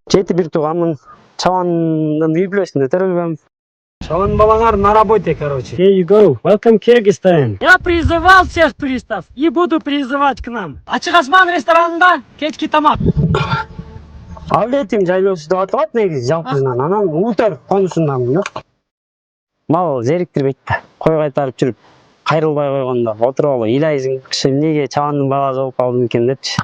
Жети бир тууганмын. Чабандын үй бүлөсүндө төрөлгөм. Чабан балаңар на работе, короче. Here you go. Welcome Kyrgyzstan. Я призывал всех туристов и буду призывать к нам. Ачык асман ресторанында кечки тамак. Авлетим жайлоосу деп аталат негизи жалпысынан. Анан Утар конусундамын. Мал зериктирбейт да. Кой кайтарып жүрүп кайрылбай койгондо отуруп алып ыйлайсың. Эмнеге чабандын баласы болуп калдым экен депчи.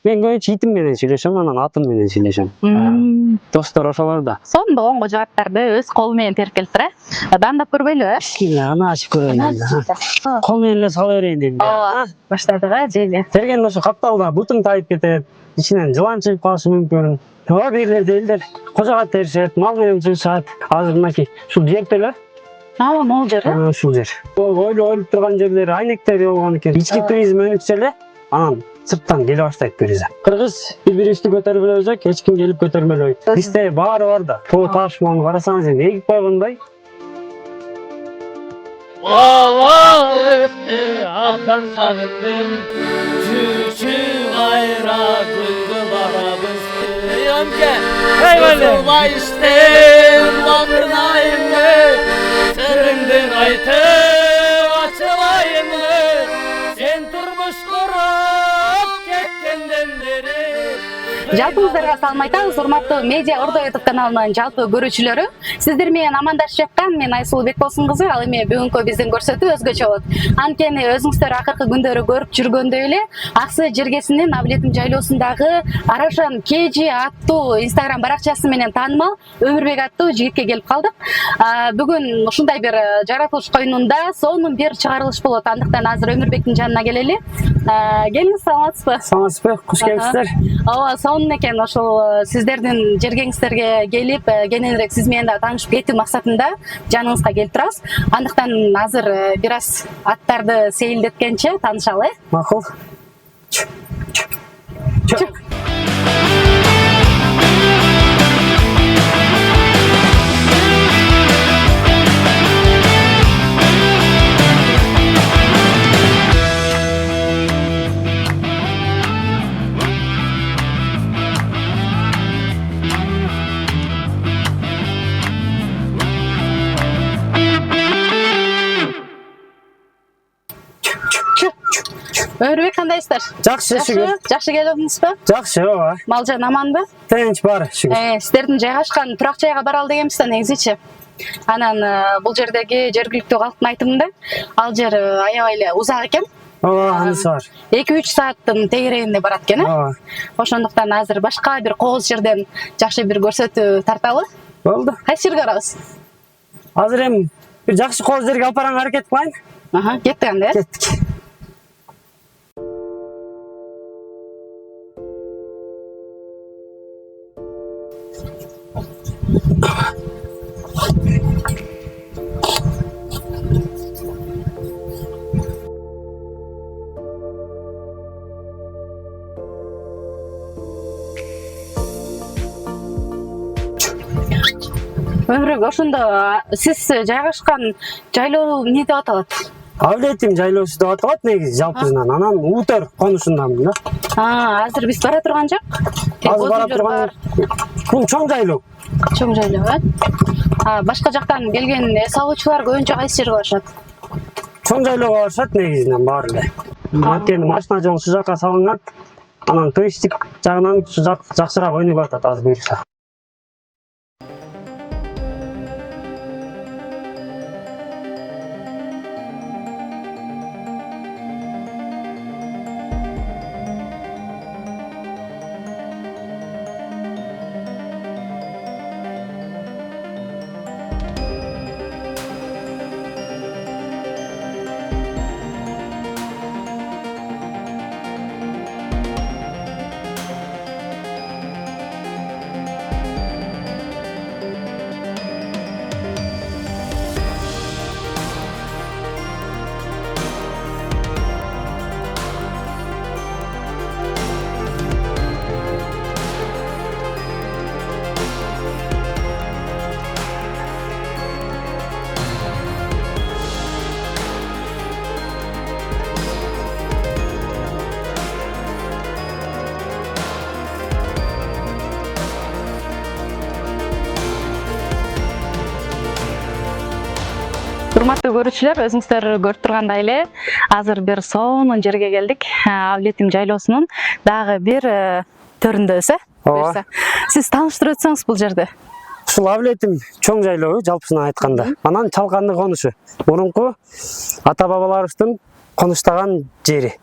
Мен көбүнчө итим менен сүйлөшөм, анан атым менен сүйлөшөм. Достор ошолор да. Сонун болгонго жабаттарды өз колу менен терип келиптир, Бандап көрбөйлү, Бисмилла, аны ачып көрөйүн. Кол менен эле сала берейин дедим. Ооба, баштадык, жейли. Терген ошо капталда бутун тайып кетет, ичинен жылан чыгып калышы мүмкүн. Ооба, бирлерде элдер кожага теришет, мал менен чыгышат. Азыр мынакей ушул жерде эле. Могул жер. Ушул жер. Ойлоп турган жерлери айнектери болгон экен. Ички туризм өнүксө эле, анан сырттан келе баштайт туризм. Кыргыз бири-бирибизди көтөрүп элебиз, эч ким келип көтөрмөлөйт. Бизде баары бар да. Тоо таш менен карасаңыз эми эгип койгондой. Abdan sarıldım, çürçü ayra gülgü barabız. Yamke, kızıla işten bakınayım mı? Sırrındın aytım açılayım mı? Sen turmuş kurup ketkenden beri. Жалпыңыздарга салам айтабыз, урматтуу Медиа Ордо YouTube каналынын жалпы көрүүчүлөрү. Сиздер менен амандашып жаткан мен Айсулуу Бекболсун кызы. Ал эми бүгүнкү биздин көрсөтүү өзгөчө болот. Анткени өзүңүздөр акыркы күндөрү көрүп жүргөндөй эле Аксы Жергесинин Авлетим жайлоосундагы Арашан Кежи аттуу Instagram баракчасы менен таанымал Өмүрбек аттуу жигитке келип калдык. Бүгүн ушундай бир жаратылыш коюнунда сонун бир чыгарылыш болот. Андыктан азыр Өмүрбектин жанына келели. Келиңиз, саламатсызбы? Саламатсызбы? Куш келипсиздер. Ооба, сонун экен. Ошол сиздердин жергеңиздерге келип, кененирээк сиз менен да таанышып кетүү максатында жаныңызга келип турабыз. Андыктан азыр бир аз аттарды сейилдеткенче таанышалы, Макул. Өмүрбек, кандайсыздар? Жакшы, шүгүр. Жакшы келиңизби? Жакшы, ооба. Мал жан аманбы? Тынч бар, шүгүр. Сиздердин жайгашкан турак жайга баралы дегенбиз да негизичи. Анан бул жердеги жергиликтүү калктын айтымында ал жер аябай эле узак экен. Ооба, анысы бар. 2-3 сааттын тегерегинде барат экен, Ооба. Ошондуктан азыр башка бир кооз жерден жакшы бир көрсөтүү тарталы. Болду. Кайсы жерге барабыз? Азыр эми бир жакшы кооз жерге алып барганга аракет кылайын. Кеттик анда, э? Кеттик. Өмүрбек, ошондо сиз жайгашкан жайлоо эмне деп аталат? Авлетим жайлоосу деп аталат негизи жалпысынан. Анан Утар конусундамын да. Азыр биз бара турган жак? Азыр бара турган бул чоң жайлоо. Чоң жайлоо, э? Башка жактан келген эс алуучулар көбүнчө кайсы жерге барышат? Чоң жайлоого барышат негизинен баары эле. Анткени машина жолу ушул жакка салынган. Анан туристтик жагынан ушул жак жакшыраак өнүгүп атат азыр буюрса. Урматтуу көрүүчүлөр, өзүңүздөр көрүп тургандай эле азыр бир сонун жерге келдик. Авлетим жайлоосунун дагы бир төрүндөбүз, буюрса. Сиз тааныштырып өтсөңүз бул жерди. Ушул Авлетим чоң жайлоо жалпысынан айтканда. Анан Чалканды конушу. Мурунку ата бабаларыбыздын конуштаган жери.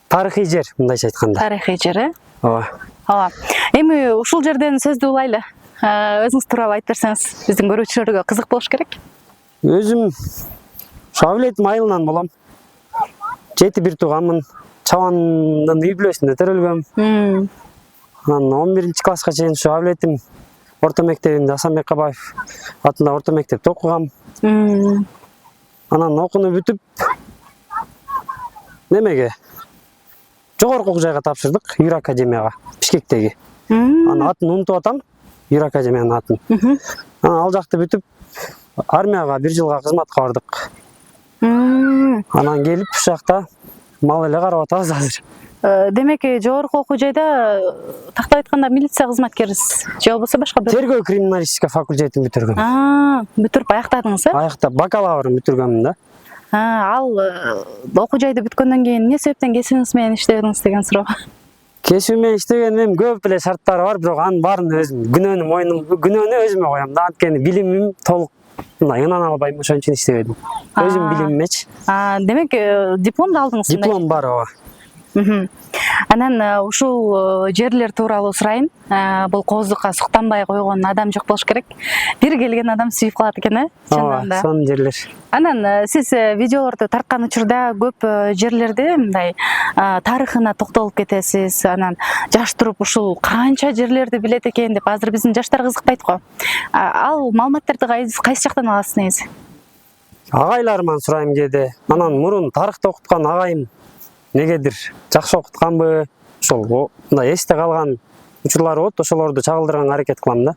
Тарыхый жер, мындайча айтканда. Тарыхый жер, э? Ооба. Эми ушул жерден сөздү улайлы. Өзүңүз тууралуу айтып берсеңиз, биздин көрүүчүлөргө кызык болуш керек. Өзүм Авлетим айылынан болом. 7 тууганмын. Чабандын үй бүлөсүндө төрөлгөм. Анан 11-класска чейин ушу Авлетим орто мектебинде Асанбек Кабаев атындагы орто мектепте окугам. Анан окууну бүтүп немеге жогорку окуу жайга тапшырдык, Юр академияга, Бишкектеги. Анын атын унутуп атам, Юр академиянын атын. Анан ал жакты бүтүп армияга 1 жылга кызматка бардык. Анан келип уш жакта мал эле карап атабыз азыр. Демек, жогорку окуу жайда тактап айтканда милиция кызматкерисиз же болбосо башка бир Тергөө криминалистика факультетин бүтүргөм. Бүтүрүп аяктадыңыз, э? Аяктап бакалаврын бүтүргөмүн да. Ал окуу жайды бүткөндөн кийин эмне себептен кесибиңиз менен иштедиңиз деген суроо. Кесип менен иштегеним көп эле шарттары бар, бирок анын баарын өзүм күнөөнү өзүмө коём да, анткени билимим толук мындай ынана албайм, ошон үчүн иштебедим. Өзүм билимимечи. Демек, диплом да алдыңыз? Диплом бар, ооба. Анан ушул жерлер тууралуу сурайын. Бул кооздукка суктанбай койгон адам жок болуш керек. Бир келген адам сүйүп калат экен, э? Ооба, сонун жерлер. Анан сиз видеолорду тарткан учурда көп жерлерди мындай тарыхына токтолуп кетесиз. Анан жаш туруп ушул канча жерлерди билет экен деп азыр биздин жаштар кызыкпайт го. Ал маалыматтарды кайсы жактан аласыз негизи? Агайларыман сурайм кээде. Анан мурун тарыхты окуткан агайым негедир жакшы окутканбы, ошол мындай эсте калган учурлар болот, ошолорду чагылдырганга аракет кылам да.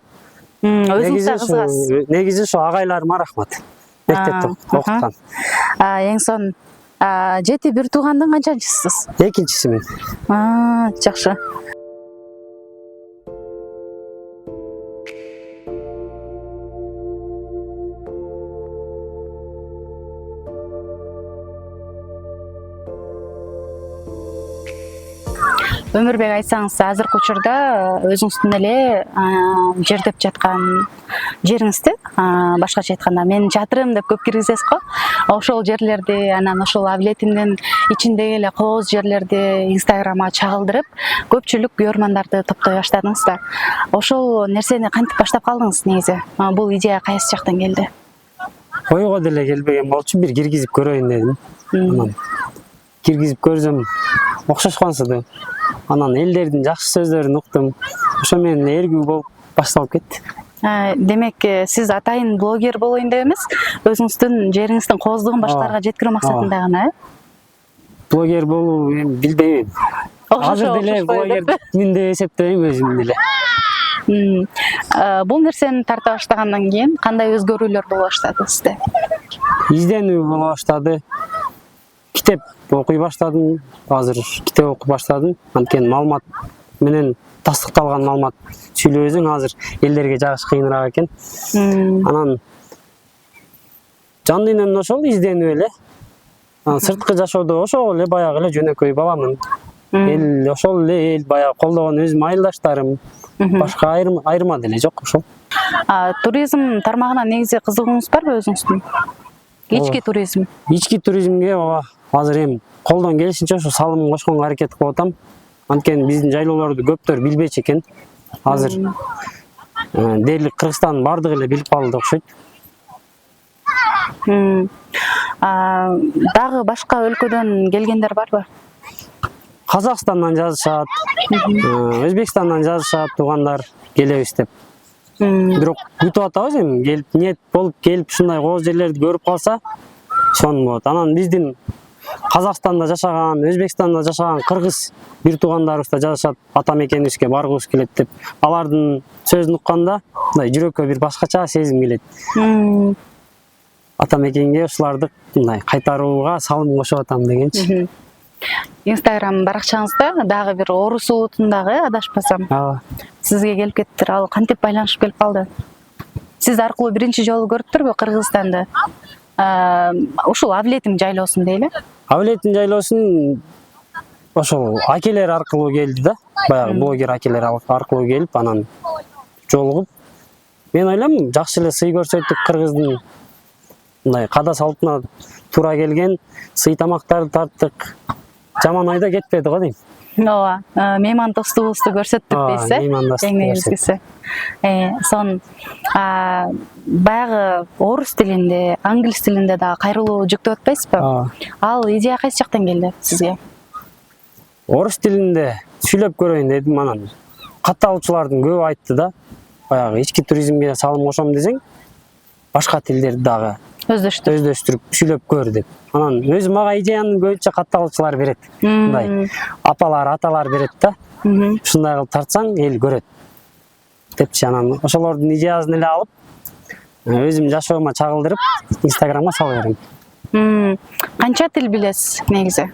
Өзүңүз да кызыгасыз. Негизи ошо агайларыма рахмат. Мектепте окуткан. Эң сонун. 7 туугандын канчанчысысыз? Экинчисимин. Жакшы. Өмүрбек, айтсаңыз, азыркы учурда өзүңүздүн эле жердеп жаткан жериңизди, башкача айтканда, менин чатырым деп көп киргизесиз го. Ошол жерлерди, анан ошол Авлетимдин ичиндеги эле кооз жерлерди Инстаграмга чагылдырып, көпчүлүк көрөрмандарды топтой баштадыңыз да. Ошол нерсени кантип баштап калдыңыз негизи? Бул идея кайсы жактан келди? Ойго деле келбеген болчу, бир киргизип көрөйүн дедим. Анан киргизип көрсөм окшошконсуду. Анан элдердин жакшы сөздөрүн уктум. Ошо менен эргүү болуп башталып кетти. Демек, сиз атайын блогер болоюн деп эмес, өзүңүздүн жериңиздин кооздугун башкаларга жеткирүү максатында гана, э? Блогер болуу билбейм. Азыр деле блогермин деп эсептебейм өзүмдү деле. Бул нерсени тарта баштагандан кийин кандай өзгөрүүлөр боло баштады сизде? Изденүү боло баштады. Китеп окуй баштадым. Азыр китеп окуп баштадым. Анткени маалымат менен тастыкталган маалымат сүйлөбөсөң азыр элдерге жагыш кыйыныраак экен. Анан жан дүйнөм ошол изденүү эле. Сырткы жашоодо ошол эле баягы эле жөнөкөй баламын. Эл ошол эле эл баягы колдогон өзүм айылдаштарым. Башка айырма деле жок ошол. Туризм тармагына негизи кызыгууңуз барбы өзүңүздүн? Ички туризм. Ички туризмге азыр эми колдон келишинче ошо салымын кошконго аракет кылып атам. Анткени биздин жайлоолорду көптөр билбечү экен. Азыр дээрлик Кыргызстандын бардыгы эле билип калды окшойт. Дагы башка өлкөдөн келгендер барбы? Казакстандан жазышат, Өзбекстандан жазышат, туугандар келебиз деп. Бирок күтүп атабыз эми, келип ниет болуп келип ушундай кооз жерлерди көрүп калса, сонун болот. Анан биздин Казакстанда жашаган, Өзбекстанда жашаган кыргыз бир туугандарыбыз да жазышат, ата мекенибизге баргыбыз келет деп. Алардын сөзүн укканда, мындай жүрөккө бир башкача сезим келет. Ата мекенге ушуларды мындай кайтарууга салым кошуп атам дегенчи. Инстаграм баракчаңызда дагы бир орус улутундагы, адашпасам, сизге келип кеттир. Ал кантип байланышып келип калды? Сиз аркылуу биринчи жолу көрүптүрбү Кыргызстанды? ушул Авлетим жайлоосун дейли. Авлеттин жайлоосун ошол акелер аркылуу келди да. Баягы блогер акелер аркылуу келип, анан жолугуп, мен ойлойм жакшы эле сый көрсөттүк, кыргыздын мындай када салтына туура келген сый тамактарды тарттык. Жаман ойдо кетпеди го дейм. Ооба, меймандостугубузду көрсөттүк дейсиз э? Меймандостук Эң негизгиси. Сон баягы орус тилинде, англис тилинде дагы кайрылуу жүктөп атпайсызбы? Ал идея кайсы жактан келди сизге? Орус тилинде сүйлөп көрөйүн дедим, анан катталуучулардын көбү айтты да, баягы ички туризмге салым кошом десең, башка тилдерди дагы өздөштүрүп сүйлөп көр деп. Анан өзү мага идеяны көбүнчө катталуучулар берет. Мындай апалар, аталар берет да. Ушундай кылып тартсаң эл көрөт депчи, анан ошолордун идеясын эле алып, өзүм жашоомо чагылдырып, Инстаграмга сала берем. Канча тил билесиз негизи?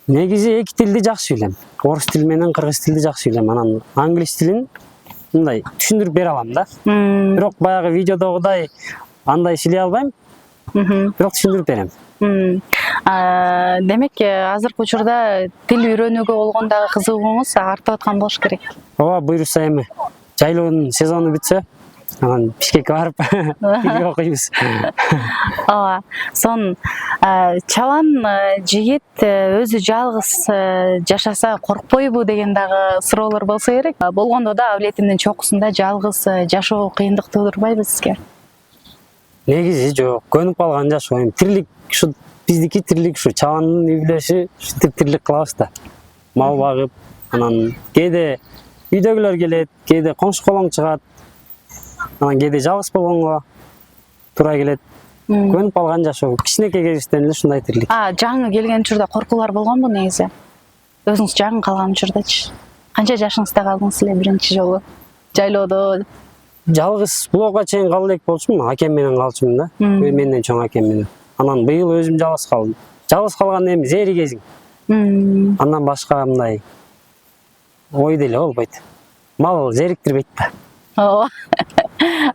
Негизи эки тилди жакшы билем. Орус тили менен кыргыз тилди жакшы билем. Анан англис тилин мындай түшүндүрүп бере алам да. Бирок баягы видеодогудай андай сүйлөй албайм. Бирок түшүндүрүп берем. Демек, азыркы учурда тил үйрөнүүгө болгон дагы кызыгууңуз артып аткан болуш керек. Ооба, буйрса эми жайлоонун сезону бүтсө, анан Бишкекке барып тил окуйбуз. Ооба. Сон чабан жигит өзү жалгыз жашаса коркпойбу деген дагы суроолор болсо керек. Болгондо да Авлетимдин чокусунда жалгыз жашоо кыйындык туудурбайбы сизге? Негизи жок, көнүп калган жашоо. Тирлик ушу биздики тирлик ушу чабандын үй бүлөсү ушинтип тирлик кылабыз да. Мал багып, анан кээде үйдөгүлөр келет, кээде коңшу колоң чыгат. Анан кээде жалгыз болгонго туура келет. Көнүп калган жашоо. Кичинекей кезиштен эле ушундай тирлик. Жаңы келген учурда коркуулар болгонбу негизи? Өзүңүз жаңы калган учурдачы. Канча жашыңызда калдыңыз эле биринчи жолу жайлоодо? Жалгыз блогга чейин кала элек болчумун, акем менен калчумун да. Менден чоң акем менен. Анан быйыл өзүм жалгыз калдым. Жалгыз калганда эми зери кезиң. Андан башка мындай ой деле болбойт. Мал зериктирбейт да. Ооба.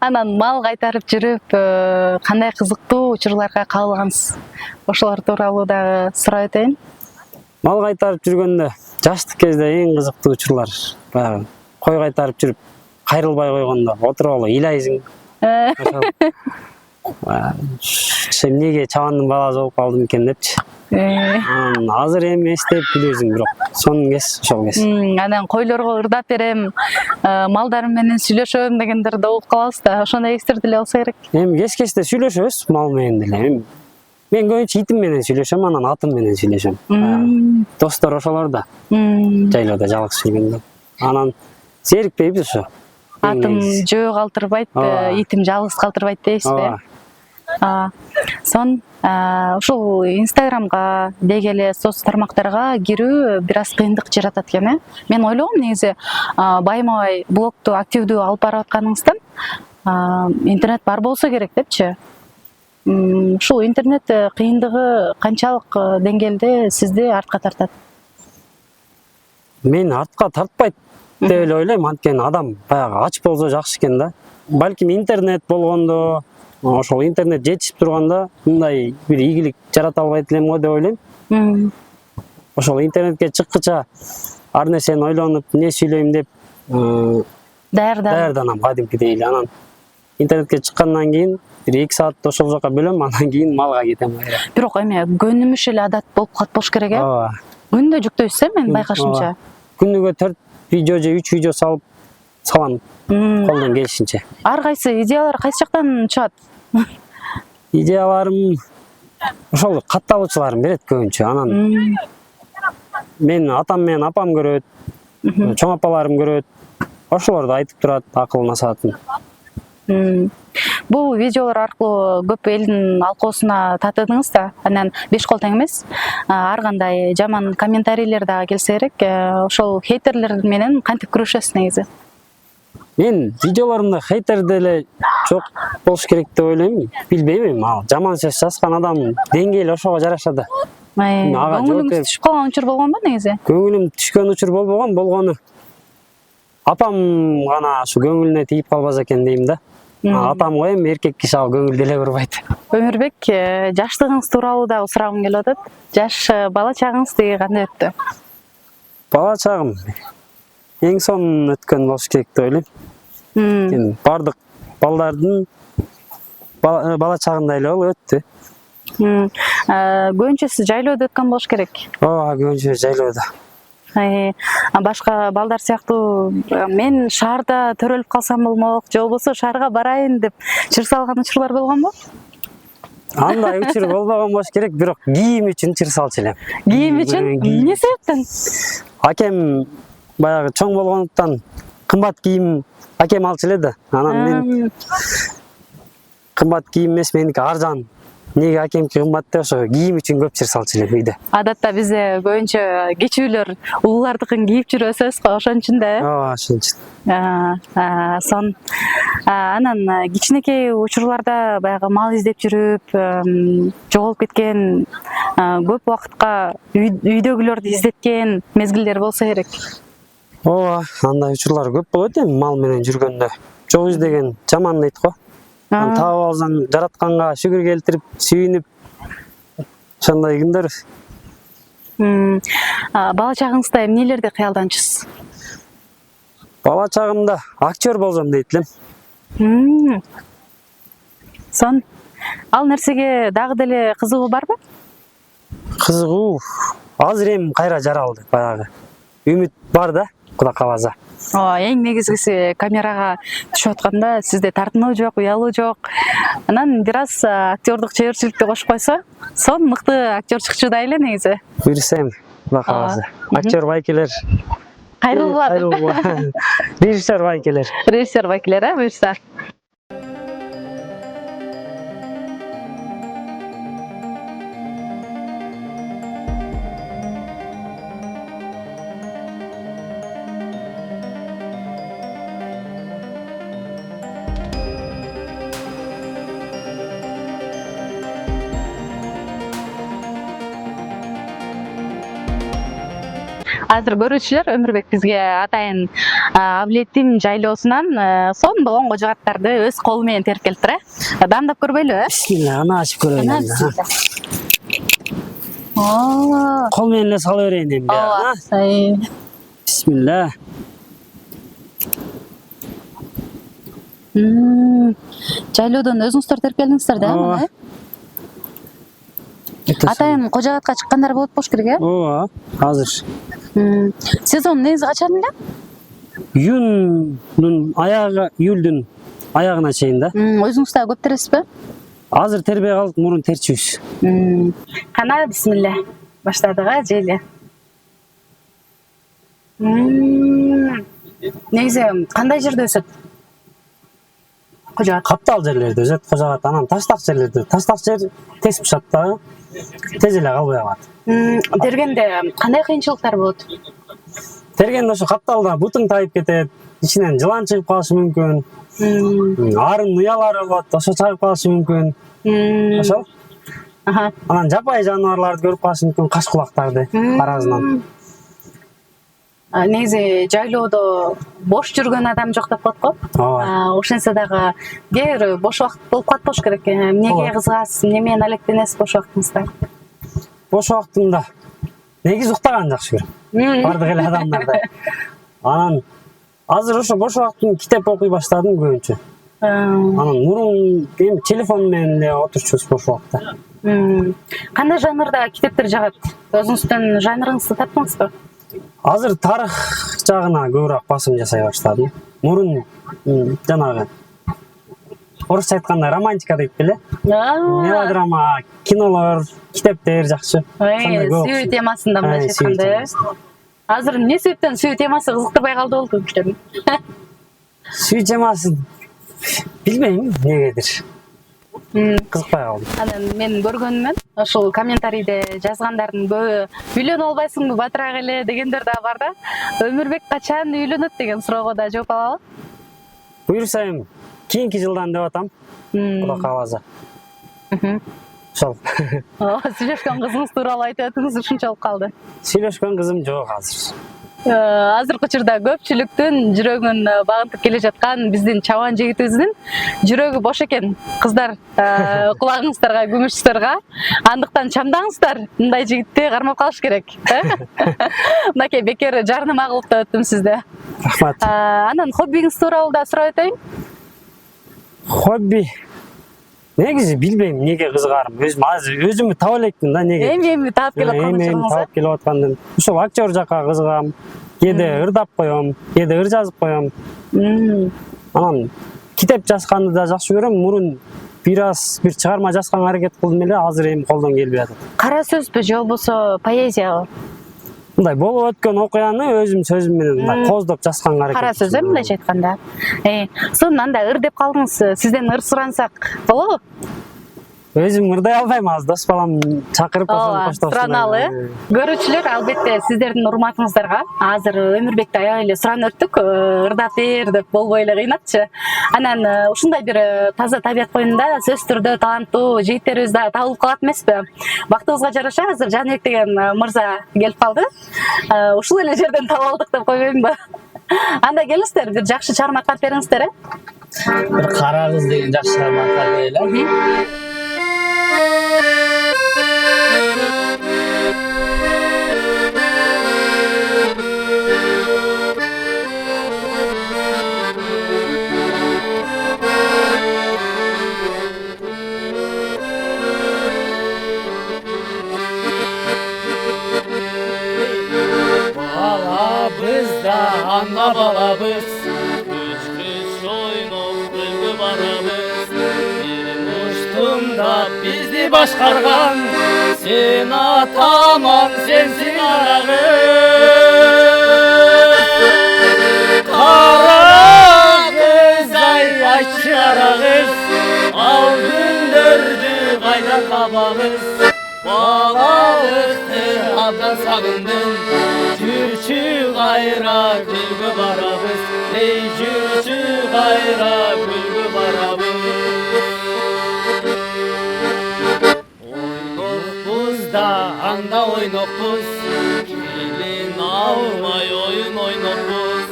Анан мал кайтарып жүрүп, кандай кызыктуу учурларга кабылгансыз? Ошолор тууралуу дагы сурап өтөйүн. Мал кайтарып жүргөндө жаштык кезде эң кызыктуу учурлар баягы кой кайтарып жүрүп кайрылбай койгондо отуруп алып ыйлайсың. Эмнеге чабандын баласы болуп калдым экен депчи. Азыр эми эстеп билесиң, бирок сонун кез ошол кез. Анан койлорго ырдап берем, малдарым менен сүйлөшөм дегендерди угуп калабыз да, ошондой кездер деле болсо керек. Эми кез-кезде сүйлөшөбүз мал менен деле. Мен көбүнчө итим менен сүйлөшөм, анан атым менен сүйлөшөм. Достор ошолор да. Жайлоодо жалгыз жүргөндө. Анан зерикпейбиз ошо. Атым жөө калтырбайт, итим жалгыз калтырбайт дейсизби? Сон ушул Инстаграмга деги эле соц тармактарга кирүү бир аз кыйындык жаратат экен, э? Мен ойлогом негизи байма-бай блогду активдүү алып барып атканыңыздан интернет бар болсо керек депчи. Ушул интернет кыйындыгы канчалык деңгээлде сизди артка тартат? Мен артка тартпайт деп эле ойлойм, анткени адам баягы ач болсо жакшы экен да. Балким интернет болгондо, ошол интернет жетишип турганда мындай бир ийгилик жарата албайт элем го деп ойлойм. Ошол интернетке чыккыча ар нерсени ойлонуп, эмне сүйлөйм деп даярданам кадимкидей эле. Анан интернетке чыккандан кийин бир 2 саатты ошол жака бөлөм, андан кийин малга кетем. Бирок эми көнүмүш эле адат болуп калат болуш керек, э? Ооба. Күндө жүктөйсүз, мен байкашымча. Күнүгө 4 видео же 3 видео салам колдон келишинче. Ар кайсы идеялар кайсы жактан чыгат? Идеяларым ошол катталуучуларым берет көбүнчө. Анан мен атам менен апам көрөт, чоң апаларым көрөт. Ошолорду айтып турат акыл насаатын. Бул видеолор аркылуу көп элдин алкоосуна татыдыңыз да. Анан беш кол тең эмес. Ар кандай жаман комментарийлер дагы келсе керек. Ошол хейтерлер менен кантип күрөшөсүз негизи? Мен видеолорумда хейтер деле жок болуш керек деп ойлойм. Билбейм эми, жаман сөз жазган адамдын деңгээли ошого жараша да. Көңүлүңүз түшүп калган учур болгонбу негизи? Көңүлүм түшкөн учур болбогон, болгону апам гана ушу көңүлүнө тийип калбаса экен дейм да. Атам ғой эми эркек киши ал көңүл деле бурбайт. Өмүрбек, жаштыгыңыз тууралуу да сурагым келип атат. Жаш бала чагыңызды кандай өттү? Бала чагым эң сонун өткөн болуш керек деп ойлойм. Эми бардык балдардын бала чагындай эле болуп өттү. Көбүнчө сиз жайлоодо өткөн болуш керек. Ооба, көбүнчө жайлоодо. Башка балдар сыяктуу мен шаарда төрөлүп калсам болмок, же болбосо шаарга барайын деп чыр салган учурлар болгонбу? Андай учур болбогон болуш керек, бирок кийим үчүн чыр салчу элем. Кийим үчүн? Эмне себептен? Акем баягы чоң болгондуктан кымбат кийим акем алчу эле да. Анан мен кымбат кийим эмес, меники арзан. Неге акемки кымбат деп ошо кийим үчүн көп чыр салчу элем үйдө. Адатта бизде көбүнчө кичүүлөр улуулардыкын кийип жүрөсүз го, ошон үчүн да. Ооба, ошон үчүн. Сон. Анан кичинекей учурларда баягы мал издеп жүрүп, жоголуп кеткен, көп убакытка үйдөгүлөрдү издеткен мезгилдер болсо керек. Ооба, андай учурлар көп болот эми мал менен жүргөндө. Жок издеген жаман дейт го. Таап алсаң жаратканга шүгүр келтирип, сүйүнүп, ошондой күндөр. Бала чагыңызда эмнелерди кыялданчысыз? Бала чагымда актер болсом дейт элем. Сон, ал нерсеге дагы деле кызыгуу барбы? Кызыгуу азыр эми кайра жаралды баягы. Үмүт бар да, Кудай кааласа. Эң негизгиси камерага түшүп атканда сизде тартынуу жок, уялуу жок. Анан бир аз актердук чеберчиликти кошуп койсо, сон мыкты актер чыкчу да эле негизи. Буйрса эми, Кудай кааласа. Актер байкелер. Кайрылгыла. Режиссер байкелер. Режиссер байкелер, буйрса. Азыр көрүүчүлөр Өмүрбек бизге атайын Абилеттин жайлоосунан сонун болгон кожогаттарды өз колу менен терип келиптир. Дамдап көрбөйлүбү? Бисмилла, аны ачып көрөлү. Кол менен эле сала берейин эми. Ооба. Бисмилла. Жайлоодон өзүңүздөр терип келдиңиздер да муну? Атайын кожогатка чыккандар болот болуш керек, э? Ооба, азыр. Сезон негизи качан эле? Июлдун аягына чейин да. Өзүңүз дагы көп тересизби? Азыр тербей калдык, мурун терчүбүз. Кана, бисмилла. Баштадык, жейли. Негизи кандай жерде өсөт? Кожогат. Каптал жерлерде өсөт кожогат, анан таштак жерлерде. Таштак жер тез бышат да. Тез эле калбай калат. Тергенде кандай кыйынчылыктар болот? Тергенде ошо капталда бутуң тайып кетет, ичинен жылан чыгып калышы мүмкүн. Арын уялары болот, ошо чыгып калышы мүмкүн. Ошол. Анан жапайы жаныбарларды көрүп калышы мүмкүн, каш кулактарды аразынан. Негизи жайлоодо бош жүргөн адам жок деп коет го. Ошентсе дагы кээ бир бош убакыт болуп калат болуш керек. Эмнеге кызыгасыз, эмне менен алектенесиз бош убактыңызда? Бош убактымда негизи уктаган жакшы көрөм. Бардык эле адамдарда. Анан азыр ошо бош убактым китеп окуй баштадым көбүнчө. Анан мурун эми телефон менен эле отурчубуз бош убакта. Кандай жанрда китептер жагат? Өзүңүздүн жанрыңызды таптыңызбы? Азыр тарых жагына көбүрөөк басым жасай баштадым. Мурун жанагы орусча айтканда романтика дейт беле? Мелодрама, кинолор, китептер жакшы. Сүйүү темасында мындайча айтканда. Азыр эмне себептен сүйүү темасы кызыктырбай калды болду көпчүлөр? Сүйүү темасы билбейм эмнегедир. Кызыкпай калдым. Анан мен көргөнүмөн ошол комментарийде жазгандардын көбү үйлөнө албайсыңбы батыраак эле дегендер да бар да. Өмүрбек качан үйлөнөт деген суроого да жооп алалы. Буйрса эми кийинки жылдан деп атам. Кудай кааласа. Ошол. Сүйлөшкөн кызыңыз тууралуу айтып өтүңүз, ушунчалык калды. Сүйлөшкөн кызым жок азыр. азыркы учурда көпчүлүктүн жүрөгүн багынтып келе жаткан биздин чабан жигитибиздин жүрөгү бош экен. Кыздар, кулагыңыздарга күмүш сырга, андыктан чамдаңыздар, мындай жигитти кармап калыш керек. Мынакей бекер жарнама кылып да өттүм сизде. Рахмат. Анан хоббиңиз тууралуу да сурап өтөйүн. Хобби. Негизи билбейм эмнеге кызыгарым. Өзүмү таба элекмин да эмнеге. Эми таап келип аткан Таап келип аткандын. Ошол актер жакка кызыгам. Кээде ырдап коем, кээде ыр жазып коем. Анан китеп жазганды да жакшы көрөм. Мурун бир чыгарма жазганга аракет кылдым эле, азыр эми колдон келбей атат. Кара сөзбү же болбосо поэзиябы? Мындай болуп өткөн окуяны өзүм сөзүм менен мындай кооздоп жазганга аракет. Кара сөз мындайча айтканда. Сонун анда ыр деп калдыңыз. Сизден ыр сурансак болобу? Өзүм ырдай албайм, азыр дос балам чакырып коштоп. Сураналы. Көрүүчүлөр, албетте сиздердин урматыңыздарга азыр Өмүрбекти аябай эле суранып өттүк, ырдап бер деп болбой эле кыйнапчы. Анан ушундай бир таза табият коюнда сөзсүз түрдө таланттуу жигиттерибиз да табылып калат эмеспи? Бактыбызга жараша азыр Жаныбек деген мырза келип калды. Ушул эле жерден таап алдык деп койбоймунбу? Анда келиңиздер, бир жакшы чыгарма кат бериңиздер, Bir Kara Kız degan жақсы шығарма атады. Balabız da anla balabız, kış kış oynup kılgı barabız. Benim uçtumda bizi başkargan, sen ataman sensin arağız. Kara kız ay açı arağız, al gündürdü kayda tabağız. Balalıktı abdan sagındım, Jürçü gayra gülgü barabız, ey jürçü gayra gülgü barabız. Oynokbuz da anda oynokbuz, gelin almay oyun oynokbuz.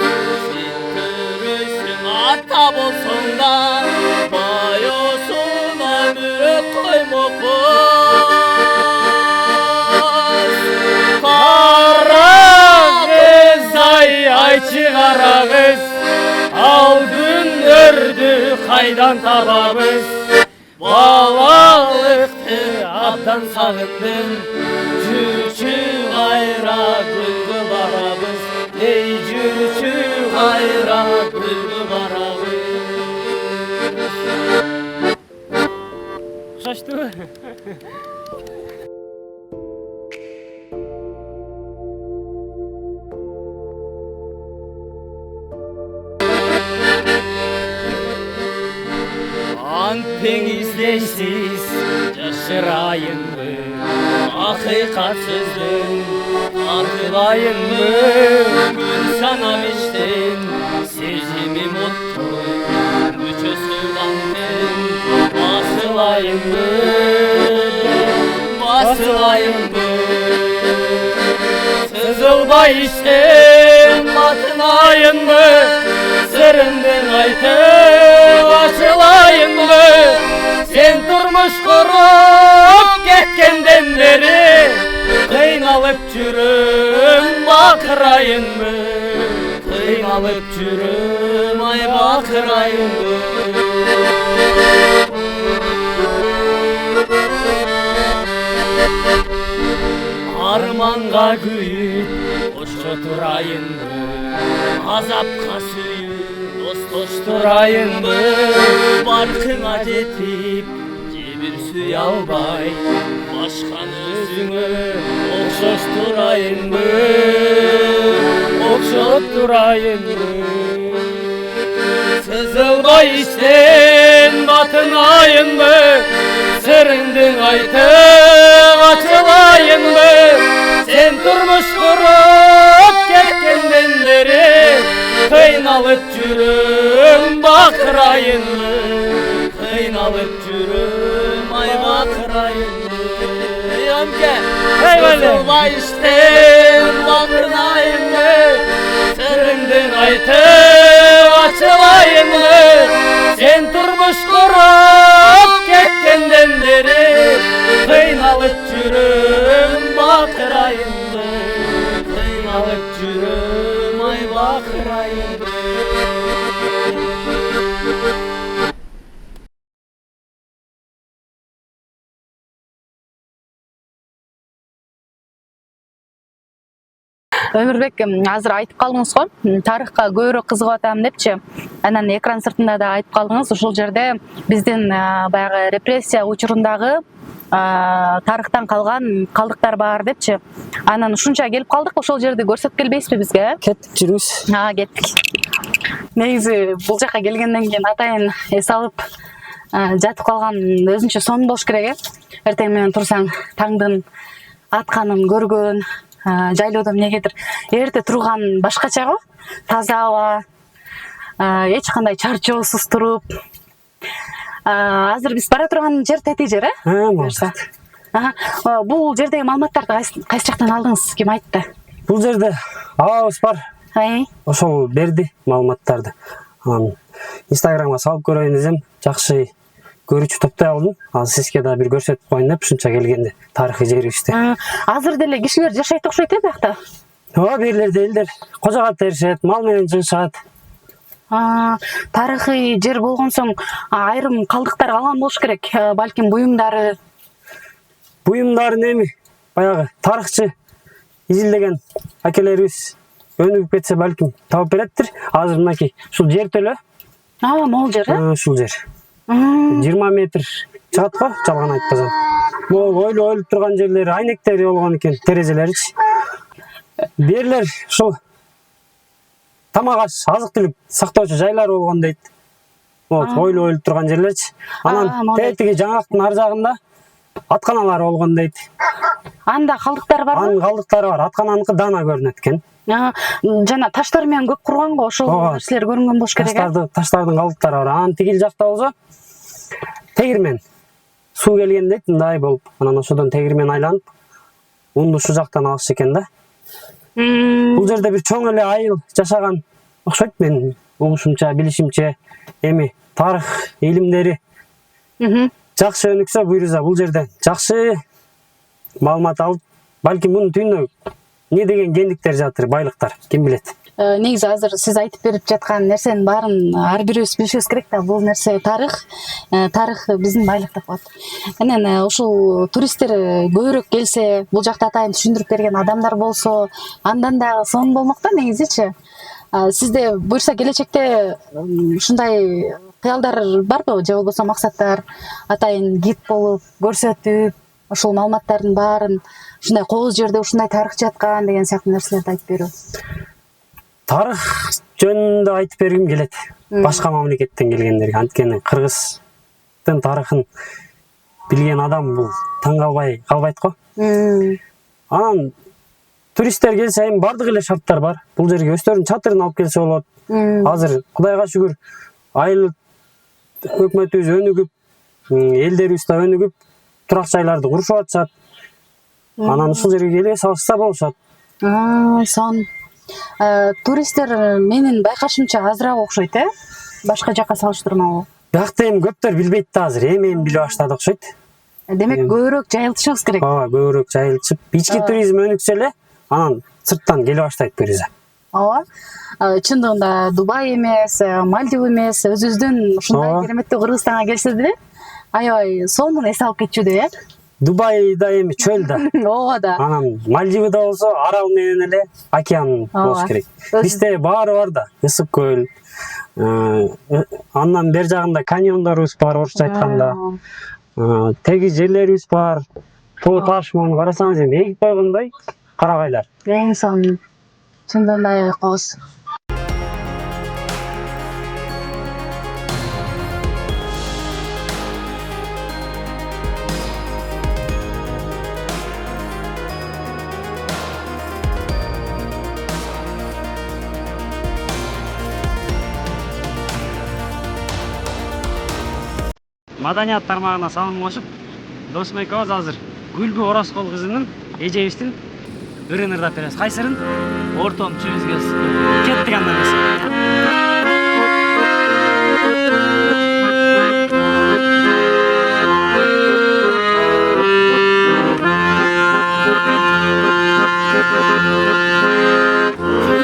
Sen körüsün ata bolsun da, bayosuna bürük koymokbuz. Ayçı kara kız, al gündürdü kaydan tababız. Balalıktı abdan sagındım, jürçü gayra gülgü barabız. Ey jürçü gayra gülgü barabız. Şaştı. Anteng izleysiz yaşırayın mı? Hakikatsızdım atılayın mı? Gün sanam içtin sezimi mutlu, müçösü bandın basılayın mı? Basılayın mı? Sızılbay içtin batınayın mı? Sırındın aytıp açılayın mı? Sen durmuş kurup ketkenden beri kıynalıp жүрüm bakırayın mı? Kıynalıp жүрüm ay bakırayın mı? Armanga güyüp hoşça durayın mı? Azapka süyüp dost durayın mı? Barkına jetip cebir süy albay, başkan özüngö okşoş durayın mı? Okşop durayın mı? Sızılbay içten batınayın mı? Sırındın aytıp açılayın mı? Sen turmuş kurup ketkenden beri kıynalıp жүрüm bakırayın mı? Kıynalıp жүрüm ay bakırayın mı? Ömke Hey böyle. Kızılay işten bakınayım mı? Sırrından aytıp açılayım mı? Sen turmuş kurup ketkenden beri kıynalıp жүрüm bakırayım mı? Kıynalıp жүрüm ay bakırayım mı? Өмүрбек азыр айтып калдыңыз го, тарыхка көбүрөөк кызыгып атам депчи. Анан экран сыртында да айтып калдыңыз, ушул жерде биздин баягы репрессия учурундагы тарыхтан калган калдыктар бар депчи. Анан ушунча келип калдык, ошол жерди көрсөтүп келбейсизби бизге? Кеттик, жүрүңүз. Кеттик. Негизи бул жака келгенден кийин атайын эс алып жатып калган өзүнчө сон болуш керек Эртең менен турсаң таңдын атканын көргөн, жайлоодо эмнегедир эрте турган башкача го. Таза аба, эч кандай чарчоосуз туруп. Азыр биз бара турган жер тети жер, Буюрса. Бул жердеги маалыматтарды кайсы жактан алдыңыз? Ким айтты? Бул жерде абабыз бар. Ошол берди маалыматтарды. Инстаграмга салып көрөйүн десем, жакшы көрүүчү топтой алдым. Азыр сизге да бир көрсөтүп коеюн деп ушунча келгенде, тарыхый жерибизди. Азыр деле кишилер жашайт окшойт биякта. Ооба, бирлерде элдер кожого теришет, мал менен жыгышат. Тарыхый жер болгон соң айрым калдыктар калган болуш керек. Балким буюмдары. Буюмдарын эми баягы тарыхчы изилдеген акелерибиз өнүгүп кетсе балким таап береттир. Азыр мынакей ушул жер төлө. Могул жер, Ушул жер. 20 метр чыгат го, жалган айтпасам. Могул ойлоп турган жерлери, айнектери болгон экен, терезелеричи. Берлер ушул тамак аш, азык түлүк сактоочу жайлар болгон дейт. Ойлоп турган жерлерчи. Анан тетиги жаңактын ар жагында атканалар болгон дейт. Анда калдыктар барбы? Анын калдыктары бар. Аткананыкы дана көрүнөт экен. Жана таштар менен көп курган го, ошол нерселер көрүнгөн болуш керек. Таштардын калдыктары бар. Анан тигил жакта болсо тегирмен. Суу келген дейт, мындай болуп. Анан ошодон тегирмен айланып, унду ушул жактан алышчу экен да. Бул жерде бир чоң эле айыл жашаган окшойт, мен угушумча, билишимче. Эми тарых илимдери жакшы өнүксө, буюрса бул жерде жакшы маалымат алып, балким мунун түйүнүнө не деген кендиктер жатыр, байлыктар, ким билет. Негизи азыр сиз айтып берип жаткан нерсенин баарын ар бирибиз билишибиз керек да. Бул нерсе тарых биздин байлык деп коет. Анан ушул туристтер көбүрөөк келсе, бул жакта атайын түшүндүрүп берген адамдар болсо, андан да сон болмок да негизичи. Сизде буюрса келечекте ушундай кыялдар барбы, же болбосо максаттар атайын гид болуп, көрсөтүп, ошол маалыматтардын баарын ушундай кооз жерде ушундай тарых жаткан деген сыяктуу нерселерди айтып берүү? Тарых жөнүндө айтып бергим келет. Башка мамлекеттен келгендерге. Анткени Кыргыздын тарыхын билген адам бул таң калбайт го. Анан туристтер келсе, эми бардык эле шарттар бар. Бул жерге өздөрүнүн чатырын алып келсе болот. Азыр Кудайга шүгүр айыл өкмөтүбүз өнүгүп, элдерибиз да өнүгүп, турак жайларды курушуп атышат. Анан ушул жерге келе салышса болушат. Сон. Туристтер менин байкашымча азыраак окшойт, башка жакка салыштырмалуу. Бияқта эми көптөр билбейт да азыр, эми билип баштады окшойт. Демек көбүрөөк жайылтышыбыз керек. Ооба, көбүрөөк жайылтышып, ички туризм өнүксө эле, анан сырттан келе баштайт буюрса. Ооба. Чындыгында Дубай эмес, Мальдив эмес, өзүбүздүн ушундай кереметтүү Кыргызстанга келсе деле, аябай сонун эс алып кетчүдө, Дубайда эми чөл да. Ооба да. Анан Мальдивда болсо арал менен эле океан болуш керек. Бизде баары бар да, ысык көл. Андан бер жагында каньондорубуз бар, орусча айтканда. Теги жерлерибиз бар. Тоо ташманы карасаңыз эми эгип койгондой карагайлар. Эң сонун. Чындыгында кооз. Маданият тармагына салым кошуп, Досмек Оз азыр Гүлбү Ораскол кызынын эжебиздин ырын ырдап беребиз. Кайсырын? Ортом чүбүзгөс. Кеттик андан эмес.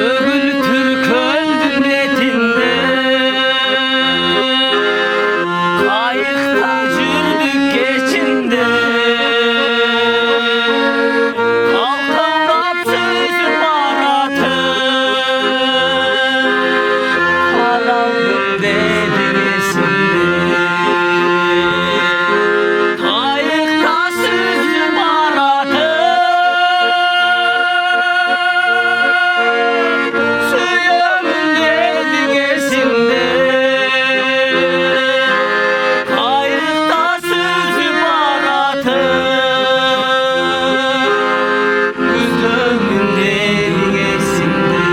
Ögül Türk öldü netinde, kayıkta sürdük geçinde. Kalkıp sözü baratı, karanlık dedinesinde. Kayıkta sözü baratı, suyun dedinesinde. Kayıkta sözü baratı, gözümün dedinesinde.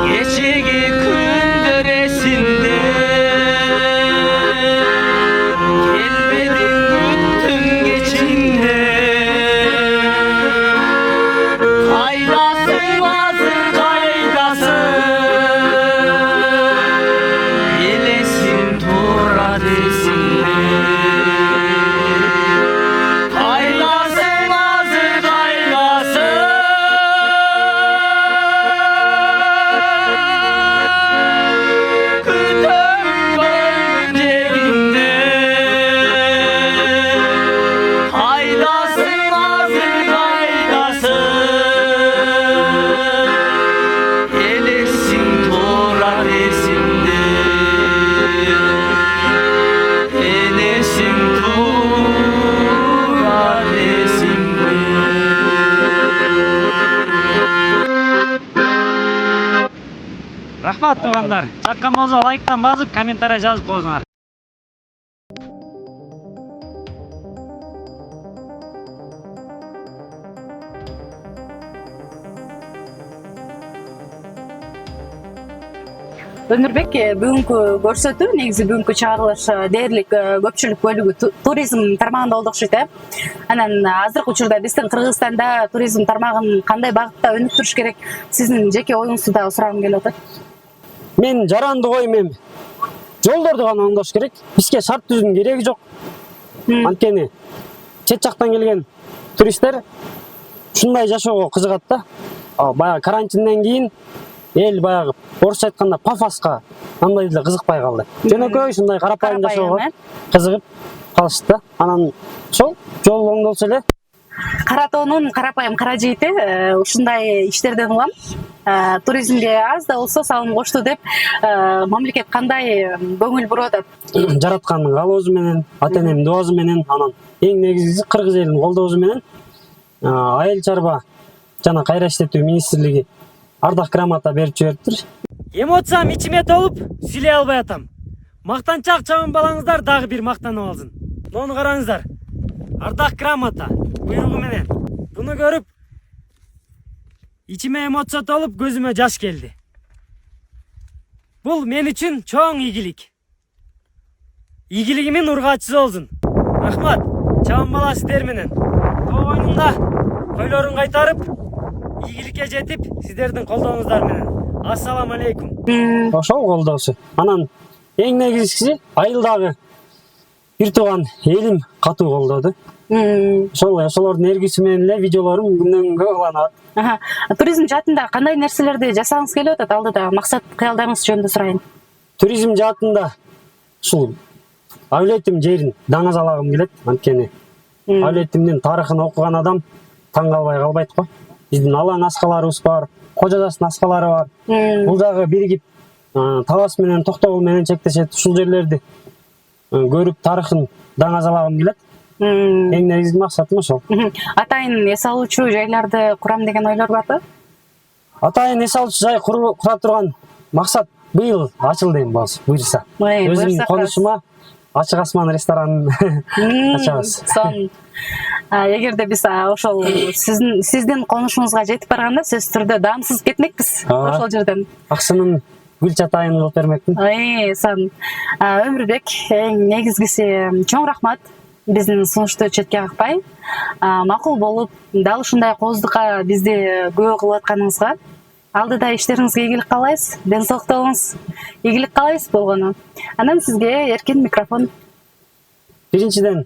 Geçigi künderesinde, gelmedin güttün geçinde. Kaydasın hazır kaydasın, elesin tora desinde. Kaydasın hazır kaydasın, kütüm gölgecinde. Kaydasın hazır kaydasın, elesin tora desinde. Elesin tora desinde. Рахмат туугандар. Чаккан болсо лайктан басып, комментарий жазып коюңар. Өнүрбек, бүгүнкү көрсөтүү негизи бүгүнкү чыгарылыш дээрлик көпчүлүк бөлүгү туризм тармагында болду окшойт, Анан азыркы учурда биздин Кыргызстанда туризм тармагын кандай багытта өнүктүрүш керек? Сиздин жеке оюңузду да сурагым келип атат. Мен жаранды коюм эми. Жолдорду гана оңдош керек. Бизге шарт түзүүнүн кереги жок. Анткени чет жактан келген туристтер ушундай жашоого кызыгат да. Баягы карантинден кийин эл баягы орусча айтканда пафоска андай эле кызыкпай калды. Жөнөкөй ушундай карапайым жашоого кызыгып калышты да. Анан ошол жол оңдолсо эле. Каратоонун карапайым кара жигити ушундай иштерден улам. Туризмге аз да болсо салым кошту деп мамлекет кандай көңүл буруп атат? Жараткандын каалоосу менен, ата энемдин дуасу менен, анан эң негизгиси Кыргыз элинин колдоосу менен Айыл чарба жана кайра иштетүү министрлиги ардак грамота берип жибериптир. Эмоциям ичиме толуп, сүйлөй албай атам. Мактанчак чабын балаңыздар дагы бир мактанып алсын. Муну караңыздар. Ардак грамота буйругу менен. Буну көрүп ичиме эмоция толуп, көзүмө жаш келди. Бул мен үчүн чоң ийгилик. Ийгилигимин ургаачысы болсун. Рахмат. Чабын бала сиздер менен. Тоо боюнунда койлорун кайтарып, ийгиликке жетип, сиздердин колдооңуздар менен. Ассаламу алейкум. Ошол колдоосу. Анан эң негизгиси айылдагы бир тууган элим катуу колдоду. Ошолордун эргүүсү менен эле видеолорум күндөн күнгө уланат. Туризм жаатында кандай нерселерди жасагыңыз келип атат? Алдыда максат кыялдарыңыз жөнүндө сурайын. Туризм жаатында ушул Авлетим жерин даңазалагым келет. Анткени Авлетимдин тарыхын окуган адам таң калбай калбайт го. Биздин алаң аскаларыбыз бар, Кожажастын аскалары бар. Бул жагы биригип Талас менен Токтогул менен чектешет. Ушул жерлерди көрүп тарыхын даңазалагым келет. Эң негизги максатым ошол. Атайын эс алуучу жайларды курам деген ойлор барбы? Атайын эс алуучу жай кура турган максат быйыл ачылды эми буюрса. Өзүмдүн конушума Ачык асман ресторанын ачабыз. Эгерде биз ошол сиздин конушуңузга жетип барганда сөзсүз түрдө даамсыз кетмекпиз ошол жерден. Акчанын гүл чатайын кылып бермекмин. Сан Өмүрбек, эң негизгиси чоң рахмат биздин сунушту четке какпай макул болуп дал ушундай кооздукка бизди күбө кылып атканыңызга. Алдыда иштериңизге ийгилик каалайбыз, ден соолукта болуңуз, ийгилик каалайбыз болгону. Анан сизге эркин микрофон. Биринчиден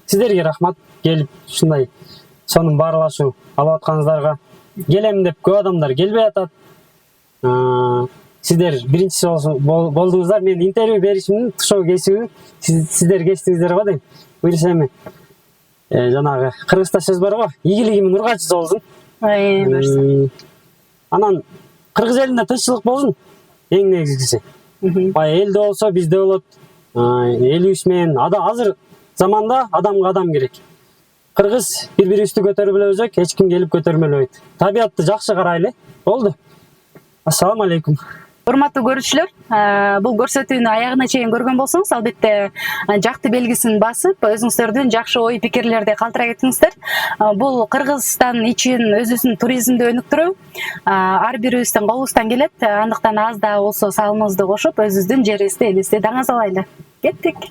сиздерге рахмат, келип ушундай сонун баарлашуу алып атканыңыздарга. Келем деп көп адамдар келбей атат. Сиздер биринчиси болдуңуздар. Мен интервью беришимдин тушоо кесиби сиздер кестиңиздер го дейм. Буюрса эми жанагы кыргызча сөз бар го, ийгилигимин ургачысы болсун. Анан кыргыз элинде тынччылык болсун. Эң негизгиси. Бай элде болсо бизде болот. Элибиз менен азыр заманда адамга адам керек. Кыргыз бири-бирибизди көтөрүп элебиз, эч ким келип көтөрмөлөйт. Табиятты жакшы карайлы. Болду. Ассаламу алейкум. Урматтуу көрүүчүлөр, бул көрсөтүүнү аягына чейин көргөн болсоңуз, албетте жакты белгисин басып, өзүңүздөрдүн жакшы ой пикирлерди калтыра кетиңиздер. Бул Кыргызстан үчүн өзүбүздүн туризмди өнүктүрүү ар бирибиздин колубуздан келет. Андыктан аз да болсо салымыбызды кошуп, өзүбүздүн жерибизди, элибизди даңазалайлы. Кеттик.